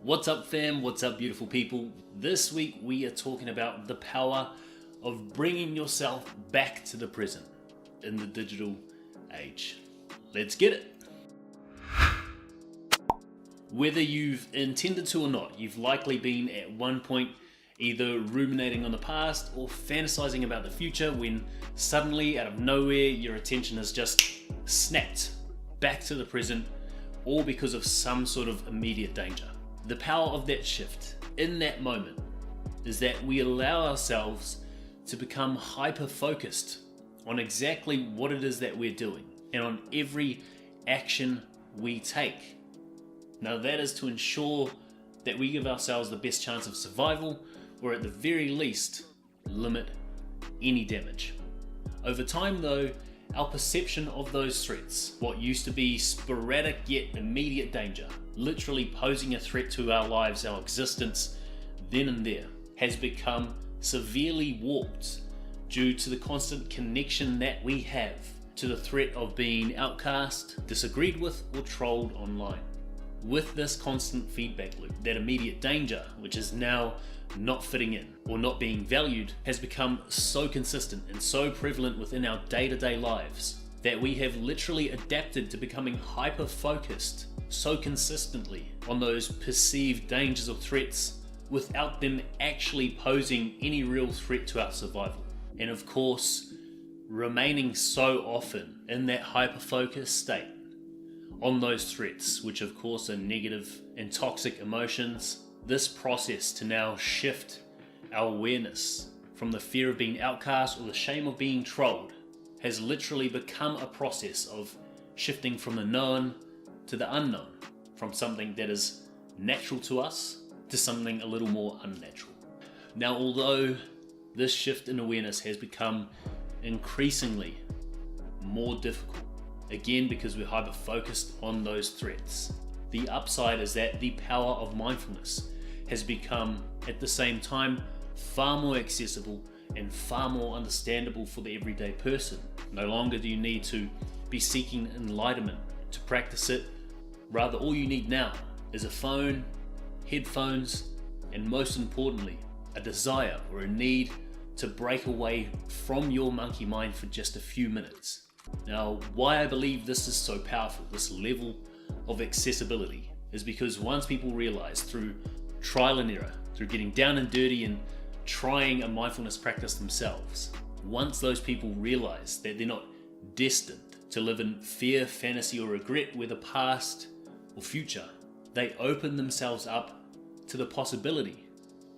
What's up fam, what's up beautiful people? This week we are talking about the power of bringing yourself back to the present in the digital age. Let's get it! Whether you've intended to or not, you've likely been at one point either ruminating on the past or fantasizing about the future when suddenly out of nowhere your attention has just snapped back to the present, all because of some sort of immediate danger. The power of that shift in that moment is that we allow ourselves to become hyper-focused on exactly what it is that we're doing and on every action we take. Now that is to ensure that we give ourselves the best chance of survival, or at the very least, limit any damage. Over time though, our perception of those threats, what used to be sporadic yet immediate danger, literally posing a threat to our lives, our existence, then and there, has become severely warped due to the constant connection that we have to the threat of being outcast, disagreed with, or trolled online. With this constant feedback loop, that immediate danger, which is now not fitting in or not being valued, has become so consistent and so prevalent within our day-to-day lives that we have literally adapted to becoming hyper-focused so consistently on those perceived dangers or threats without them actually posing any real threat to our survival. And of course, remaining so often in that hyper-focused state on those threats, which of course are negative and toxic emotions, this process to now shift our awareness from the fear of being outcast or the shame of being trolled has literally become a process of shifting from the known to the unknown, from something that is natural to us to something a little more unnatural. Now, although this shift in awareness has become increasingly more difficult, again because we're hyper-focused on those threats, the upside is that the power of mindfulness has become, at the same time, far more accessible and far more understandable for the everyday person. No longer do you need to be seeking enlightenment to practice it. Rather, all you need now is a phone, headphones, and most importantly, a desire or a need to break away from your monkey mind for just a few minutes. Now, why I believe this is so powerful, this level of accessibility, is because once people realize through trial and error, through getting down and dirty and trying a mindfulness practice themselves, once those people realize that they're not destined to live in fear, fantasy, or regret with the past or future, they open themselves up to the possibility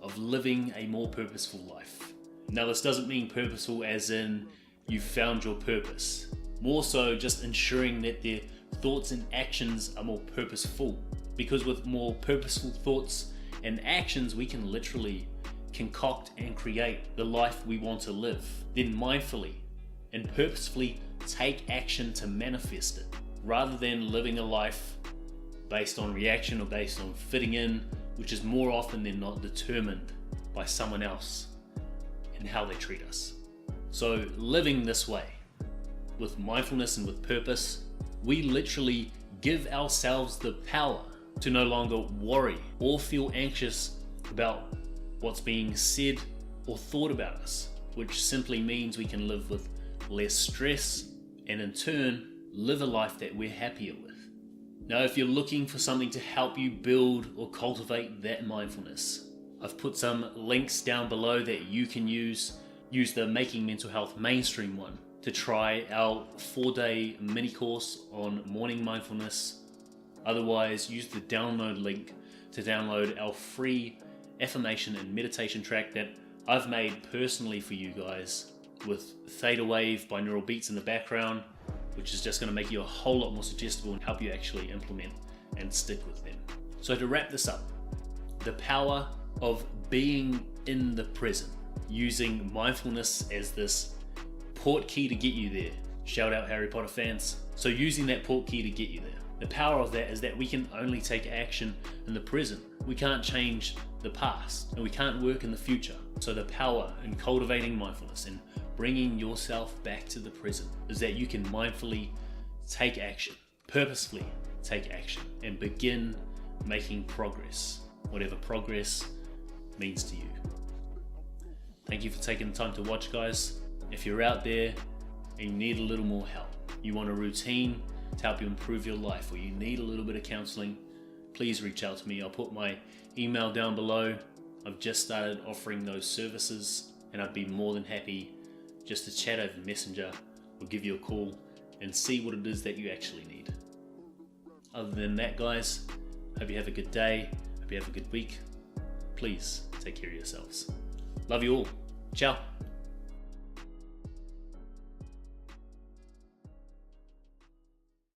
of living a more purposeful life. Now, this doesn't mean purposeful as in you've found your purpose, more so just ensuring that their thoughts and actions are more purposeful, because with more purposeful thoughts and actions we can literally concoct and create the life we want to live, then mindfully and purposefully take action to manifest it, rather than living a life based on reaction or based on fitting in, which is more often than not determined by someone else and how they treat us. So living this way, with mindfulness and with purpose, we literally give ourselves the power to no longer worry or feel anxious about what's being said or thought about us, which simply means we can live with less stress and in turn live a life that we're happier with. Now, if you're looking for something to help you build or cultivate that mindfulness, I've put some links down below that you can use the Making Mental Health Mainstream one to try our 4-day mini course on morning mindfulness. Otherwise, use the download link to download our free affirmation and meditation track that I've made personally for you guys, with Theta Wave binaural beats in the background, which is just going to make you a whole lot more suggestible and help you actually implement and stick with them. So to wrap this up, the power of being in the present, using mindfulness as this port key to get you there. Shout out Harry Potter fans. So using that port key to get you there. The power of that is that we can only take action in the present. We can't change the past and we can't work in the future. So the power in cultivating mindfulness and bringing yourself back to the present is that you can mindfully take action, purposefully take action, and begin making progress whatever progress means to you. Thank you for taking the time to watch, guys. If you're out there and you need a little more help, you want a routine to help you improve your life, or you need a little bit of counseling, please reach out to me. I'll put my email down below. I've just started offering those services, and I'd be more than happy just to chat over Messenger or give you a call and see what it is that you actually need. Other than that, guys, hope you have a good day. Hope you have a good week. Please take care of yourselves. Love you all. Ciao.